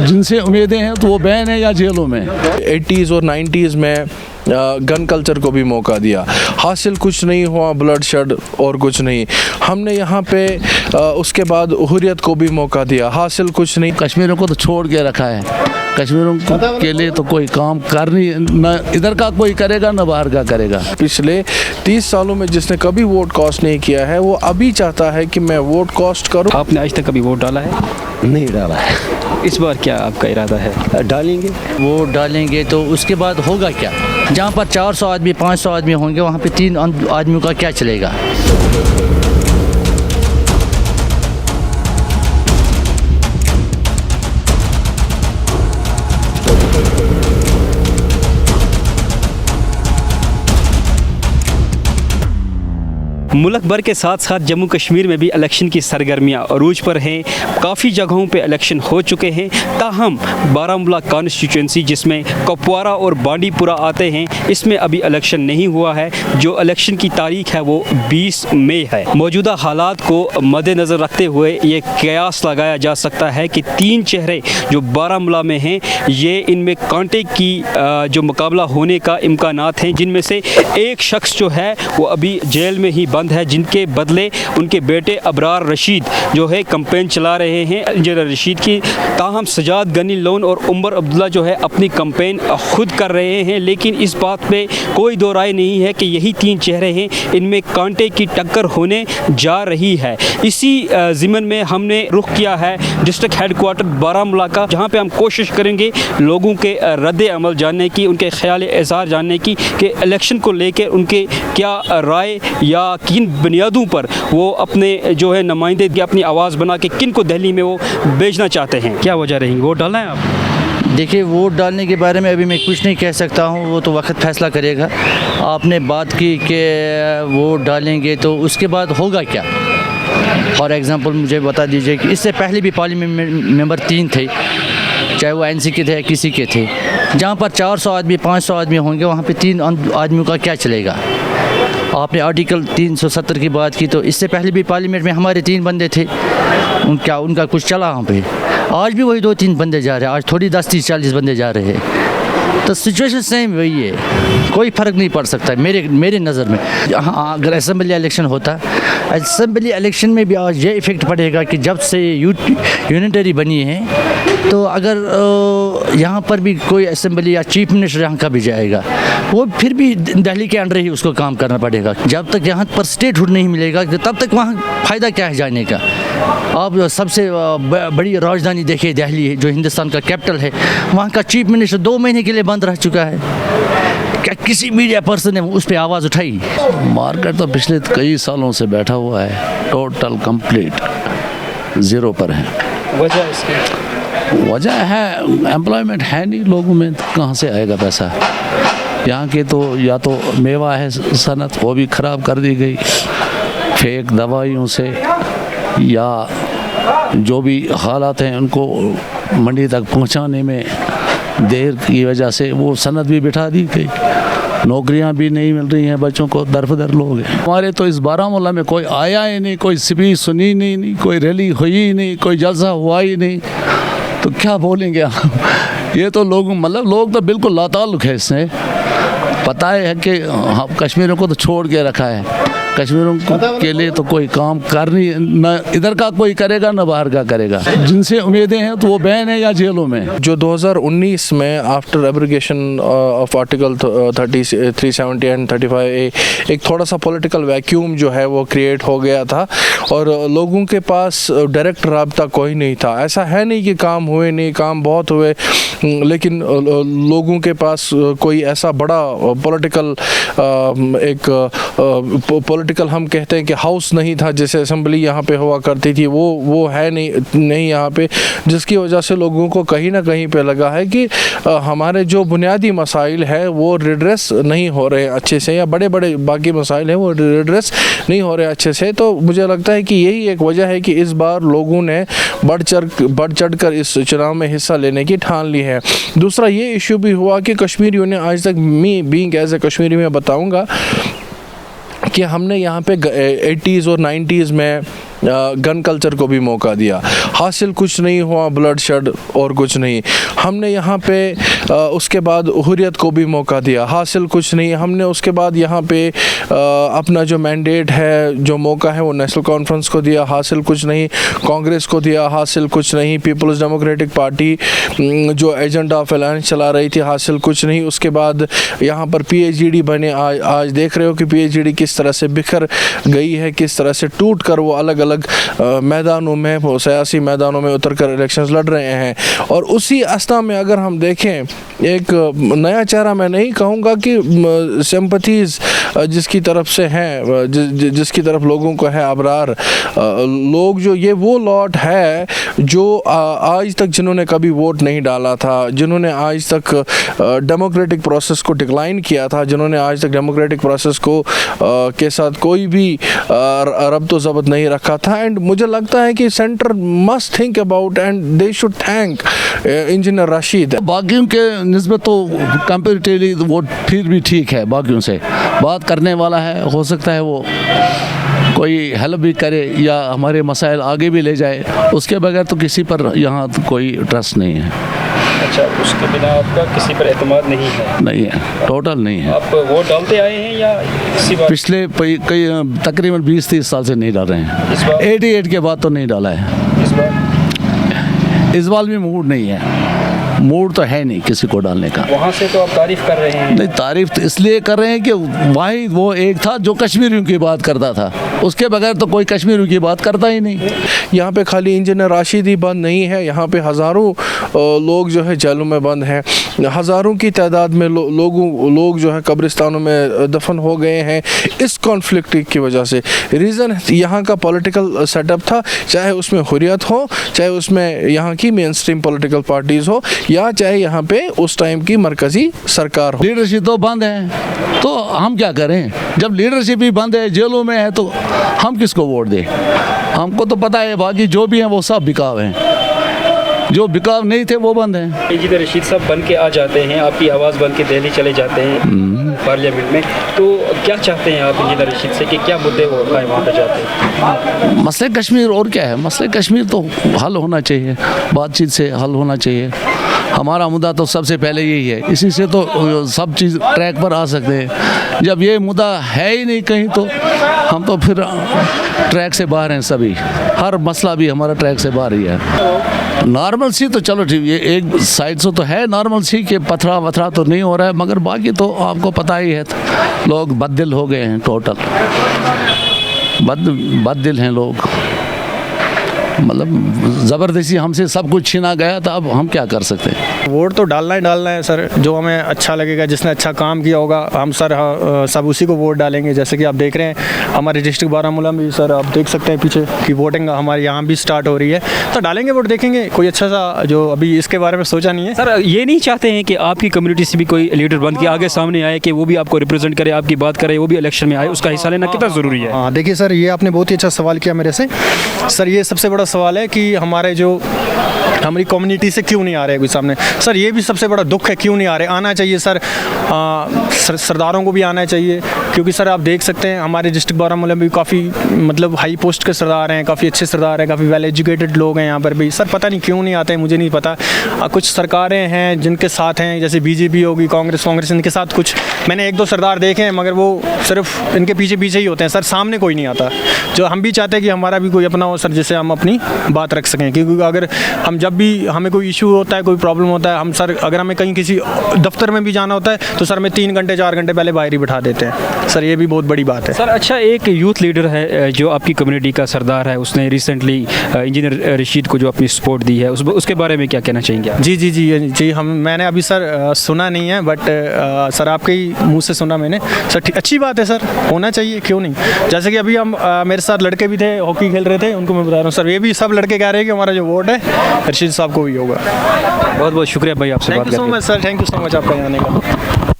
जिनसे उम्मीदें हैं तो वो बैन है या जेलों में। 80s और 90s में गन कल्चर को भी मौका दिया, हासिल कुछ नहीं हुआ, ब्लड शेड और कुछ नहीं। हमने यहाँ पे उसके बाद हुर्रियत को भी मौका दिया, हासिल कुछ नहीं। कश्मीरियों को तो छोड़ के रखा है, कश्मीरियों के लिए तो कोई काम कर नहीं, न इधर का कोई करेगा न बाहर का करेगा। पिछले 30 सालों में जिसने कभी वोट कास्ट नहीं किया है वो अभी चाहता है कि मैं वोट कास्ट करूं। आपने आज तक कभी वोट डाला है? नहीं डाला है। इस बार क्या आपका इरादा है? डालेंगे। वोट डालेंगे तो उसके बाद होगा क्या? जहाँ पर 400 आदमी 500 आदमी होंगे वहाँ पे 3 आदमियों का क्या चलेगा? मुल्क भर के साथ साथ जम्मू कश्मीर में भी इलेक्शन की सरगर्मियां अरूज पर हैं। काफ़ी जगहों पे इलेक्शन हो चुके हैं, ताहम बारामूला कॉन्स्टिट्यूंसी जिसमें कुपवारा और बांडीपुरा आते हैं, इसमें अभी इलेक्शन नहीं हुआ है। जो इलेक्शन की तारीख है वो 20 मई है। मौजूदा हालात को मद्देनज़र रखते हुए ये कयास लगाया जा सकता है कि 3 चेहरे जो बारामूला में हैं ये इनमें कांटे की जो मुकाबला होने का इम्कानात हैं, जिनमें से एक शख्स जो है वो अभी जेल में ही बंद है, जिनके बदले उनके बेटे अबरार रशीद जो है कैंपेन चला रहे हैं इंजीनियर रशीद की। ताहम सजाद गनी लोन और उमर अब्दुल्ला जो है अपनी कैंपेन खुद कर रहे हैं, लेकिन इस बात पे कोई दो राय नहीं है कि यही 3 चेहरे हैं, इनमें कांटे की टक्कर होने जा रही है। इसी ज़िमन में हमने रुख किया है डिस्ट्रिक्ट हेडक्वार्टर बारामूला का, जहाँ पे हम कोशिश करेंगे लोगों के रद्द अमल जानने की, उनके ख्याल इज़हार जानने की कि इलेक्शन को लेकर उनके क्या राय या किन बुनियादों पर वो अपने जो है नुमाइंदे अपनी आवाज़ बना के किन को दिल्ली में वो भेजना चाहते हैं। क्या वजह रहेंगी? वोट डालना है आप? देखिए, वोट डालने के बारे में अभी मैं कुछ नहीं कह सकता हूँ, वो तो वक्त फैसला करेगा। आपने बात की कि वोट डालेंगे तो उसके बाद होगा क्या? फॉर एग्ज़ाम्पल मुझे बता दीजिए कि इससे पहले भी पार्लियामेंट मेंबर 3 थे, चाहे वो एनसी के थे या किसी के थे। जहाँ पर 400 आदमी 500 आदमी होंगे वहाँ पे 3 आदमियों का क्या चलेगा? आपने आर्टिकल 370 की बात की, तो इससे पहले भी पार्लियामेंट में हमारे 3 बंदे थे, उनका कुछ चला वहाँ पे। आज भी वही 2-3 बंदे जा रहे हैं, आज थोड़ी 10-30-40 बंदे जा रहे हैं। तो सिचुएशन सेम वही है, कोई फ़र्क नहीं पड़ सकता मेरे नज़र में। हाँ, अगर असेंबली इलेक्शन होता, असेंबली इलेक्शन में भी आज ये इफ़ेक्ट पड़ेगा कि जब से यूनिटरी बनी है, तो अगर यहाँ पर भी कोई असेंबली या चीफ मिनिस्टर यहाँ का भी जाएगा, वो फिर भी दिल्ली के अंडर ही उसको काम करना पड़ेगा। जब तक यहाँ पर स्टेटहुड नहीं मिलेगा तब तक वहाँ फ़ायदा क्या है जाने का? आप सबसे बड़ी राजधानी देखिए दिल्ली, जो हिंदुस्तान का कैपिटल है, वहाँ का चीफ मिनिस्टर 2 महीने के लिए बंद रह चुका है। क्या किसी मीडिया पर्सन ने उस पर आवाज़ उठाई? मार्केट तो पिछले कई सालों से बैठा हुआ है, टोटल कंप्लीट ज़ीरो पर है। वजह इसकी वजह है एम्प्लॉयमेंट है नहीं लोगों में, कहाँ से आएगा पैसा? यहाँ के तो या तो मेवा है सनत, वो भी ख़राब कर दी गई फेक दवाइयों से, या जो भी हालात हैं उनको मंडी तक पहुँचाने में देर की वजह से वो सनत भी बिठा दी गई। नौकरियां भी नहीं मिल रही हैं बच्चों को, दरफदर लोग हैं। हमारे तो इस बारामूला में कोई आया ही नहीं, कोई स्पीच सुनी नहीं, कोई रैली हुई ही नहीं, कोई जलसा हुआ ही नहीं, तो क्या बोलेंगे हम? ये तो लोग तो बिल्कुल लाताल्लुक़ है इससे। पता है कि हम कश्मीरियों को तो छोड़ के रखा है, कश्मीरियों के लिए तो कोई काम कर नहीं, न इधर का कोई करेगा न बाहर का करेगा। जिनसे उम्मीदें हैं तो वो बैन है या जेलों में। जो 2019 में after abrogation of article 370 and 35A एक थोड़ा सा पॉलिटिकल वैक्यूम जो है वो क्रिएट हो गया था और लोगों के पास डायरेक्ट राब्ता कोई नहीं था। ऐसा है नहीं कि काम हुए नहीं, काम बहुत हुए, लेकिन लोगों के पास कोई ऐसा बड़ा पॉलिटिकल पॉलिटिकल हम कहते हैं कि हाउस नहीं था, जैसे असेंबली यहाँ पे हुआ करती थी, वो है नहीं यहाँ पे, जिसकी वजह से लोगों को कहीं ना कहीं पे लगा है कि हमारे जो बुनियादी मसाइल है वो रिड्रेस नहीं हो रहे अच्छे से, या बड़े बड़े बाकी मसाइल हैं वो रिड्रेस नहीं हो रहे अच्छे से। तो मुझे लगता है कि यही एक वजह है कि इस बार लोगों ने बढ़ चढ़ कर इस चुनाव में हिस्सा लेने की ठान ली है। दूसरा ये इशू भी हुआ कि कश्मीरियों ने आज तक, me being as a Kashmiri में बताऊँगा कि हमने यहाँ पे 80s और 90s में गन कल्चर को भी मौका दिया, हासिल कुछ नहीं हुआ, ब्लड शेड और कुछ नहीं। हमने यहाँ पे उसके बाद हुर्रियत को भी मौका दिया, हासिल कुछ नहीं। हमने उसके बाद यहाँ पे अपना जो मैंडेट है, जो मौका है, वो नेशनल कॉन्फ्रेंस को दिया, हासिल कुछ नहीं। कांग्रेस को दिया, हासिल कुछ नहीं। पीपल्स डेमोक्रेटिक पार्टी जो एजेंडा ऑफ अलायंस चला रही थी, हासिल कुछ नहीं। उसके बाद यहाँ पर PhD बने। आज देख रहे हो कि PhD किस तरह से बिखर गई है, किस तरह से टूट कर वो अलग अलग मैदानों में, सियासी मैदानों में उतर कर इलेक्शंस लड़ रहे हैं। और उसी अवस्था में अगर हम देखें, एक नया चेहरा, मैं नहीं कहूँगा कि सिंपैथीज जिसकी तरफ से हैं, जिसकी तरफ लोगों को है अबरार लोग, जो ये वो लॉट है जो आज तक जिन्होंने कभी वोट नहीं डाला था, जिन्होंने आज तक डेमोक्रेटिक प्रोसेस को डिक्लाइन किया था, जिन्होंने आज तक डेमोक्रेटिक प्रोसेस को के साथ कोई भी रब्तो ज़ब्त नहीं रखा था। एंड मुझे लगता है कि centre must think about and they should thank engineer Rashid. बाकियों के निस्बत तो कंपेरेटिवली वो फिर भी ठीक है, बाकियों से बात करने वाला है, हो सकता है वो कोई हेल्प भी करे या हमारे मसाइल आगे भी ले जाए। उसके बगैर तो किसी पर यहाँ तो कोई ट्रस्ट नहीं है। अच्छा, उसके बिना आपका किसी पर एतमाद नहीं है? नहीं है, टोटल नहीं है। आप वोट डालते आए हैं या इसी बार? पिछले कई तकरीबन 20-30 साल से नहीं डाल रहे हैं। इस बार 88 के बाद तो नहीं डाला है। इस बार भी मूड नहीं है, मूड तो है नहीं किसी को डालने का। वहाँ से तो आप तारीफ कर रहे हैं। नहीं, तारीफ तो इसलिए कर रहे हैं कि वही वो एक था जो कश्मीरियों की बात करता था, उसके बगैर तो कोई कश्मीरियों की बात करता ही नहीं। यहाँ पे खाली इंजीनियर राशिद ही बंद नहीं है, यहाँ पे हज़ारों लोग जो है जेलों में बंद हैं, हज़ारों की तादाद में लोग जो है कब्रिस्तानों में दफन हो गए हैं इस कॉन्फ्लिक्ट की वजह से। रीज़न यहाँ का पॉलिटिकल सेटअप था, चाहे उसमें हुर्रियत हो, चाहे उसमें यहाँ की मेन स्ट्रीम पॉलिटिकल पार्टीज़ हो, या चाहे यहाँ पे उस टाइम की मरकज़ी सरकार हो। लीडरशिप तो बंद है, तो हम क्या करें? जब लीडरशिप ही बंद है, जेलों में है, तो हम किसको वोट दें? हमको तो पता है बाकी जो भी हैं वो सब बिकाव हैं, जो बिकाव नहीं थे वो बंद हैं। इंजीनियर रशीद साहब बन के आ जाते हैं, आपकी आवाज़ बन के दिल्ली चले जाते हैं पार्लियामेंट में, तो क्या चाहते हैं आप इंजीनियर रशीद से कि क्या मुद्दे वो उठाए वहाँ पर जाते हैं? मसले कश्मीर और क्या है? मसले कश्मीर तो हल होना चाहिए, बातचीत से हल होना चाहिए। हमारा मुद्दा तो सबसे पहले यही है, इसी से तो सब चीज़ ट्रैक पर आ सकते हैं। जब ये मुद्दा है ही नहीं कहीं, तो हम तो फिर ट्रैक से बाहर हैं सभी, हर मसला भी हमारा ट्रैक से बाहर ही है। नॉर्मल सी तो चलो ठीक, ये एक साइड से तो है नॉर्मल सी कि पथरा वथरा तो नहीं हो रहा है, मगर बाकी तो आपको पता ही है, लोग बददिल हो गए हैं, टोटल बददिल हैं लोग। मतलब ज़बरदस्ती हमसे सब कुछ छीना गया, तो अब हम क्या कर सकते हैं? वोट तो डालना ही डालना है सर, जो हमें अच्छा लगेगा, जिसने अच्छा काम किया होगा हम सर सब उसी को वोट डालेंगे। जैसे कि आप देख रहे हैं हमारे डिस्ट्रिक्ट बारामूला में भी सर आप देख सकते हैं पीछे कि वोटिंग हमारे यहाँ भी स्टार्ट हो रही है, तो डालेंगे वोट, देखेंगे कोई अच्छा सा, जो अभी इसके बारे में सोचा नहीं है। सर ये नहीं चाहते हैं कि आपकी कम्युनिटी से भी कोई लीडर बन के आगे सामने आए कि वो भी आपको रिप्रेजेंट करे, आपकी बात करे, वो भी इलेक्शन में आए, उसका हिस्सा लेना कितना ज़रूरी है? हाँ देखिए सर, ये आपने बहुत ही अच्छा सवाल किया मेरे से। सर ये सबसे बड़ा सवाल है कि हमारे जो हमारी कम्युनिटी से क्यों नहीं आ रहे कोई सामने। सर ये भी सबसे बड़ा दुख है, क्यों नहीं आ रहे। आना चाहिए सर, सरदारों को भी आना चाहिए, क्योंकि सर आप देख सकते हैं हमारे डिस्ट्रिक्ट बारामूला में भी काफ़ी मतलब हाई पोस्ट के सरदार हैं, काफ़ी अच्छे सरदार हैं, काफ़ी वेल एजुकेटेड लोग हैं यहाँ पर भी। सर पता नहीं क्यों नहीं आते, मुझे नहीं पता। कुछ सरकारें हैं जिनके साथ हैं, जैसे BJP होगी, कांग्रेस, इनके साथ कुछ मैंने 1-2 सरदार देखे हैं, मगर वो सिर्फ इनके पीछे ही होते हैं सर, सामने कोई नहीं आता। जो हम भी चाहते हैं कि हमारा भी कोई अपना हो सर, जिससे हम अपनी बात रख सकें, क्योंकि अगर हम जब भी हमें कोई इशू होता है, कोई प्रॉब्लम होता है, हम सर अगर हमें कहीं किसी दफ्तर में भी जाना होता है तो सर हमें 3 घंटे 4 घंटे पहले बाहर ही बिठा देते हैं सर, ये भी बहुत बड़ी बात है। सर अच्छा, एक यूथ लीडर है जो आपकी कम्युनिटी का सरदार है, उसने रिसेंटली इंजीनियर रशीद को जो अपनी सपोर्ट दी है, उसके बारे में क्या कहना चाहेंगे आप? जी मैंने अभी सर सुना नहीं है, बट सर आपके ही मुँह से सुना मैंने सर। अच्छी बात है सर, होना चाहिए, क्यों नहीं। जैसे कि अभी हम मेरे साथ लड़के भी थे, हॉकी खेल रहे थे, उनको मैं बता रहा हूँ सर, ये भी सब लड़के कह रहे हैं कि हमारा जो वोट है रशीद साहब को भी होगा। बहुत बहुत शुक्रिया भाई आपसे बात करके। Thank you so much sir, thank you so much आपका आने का।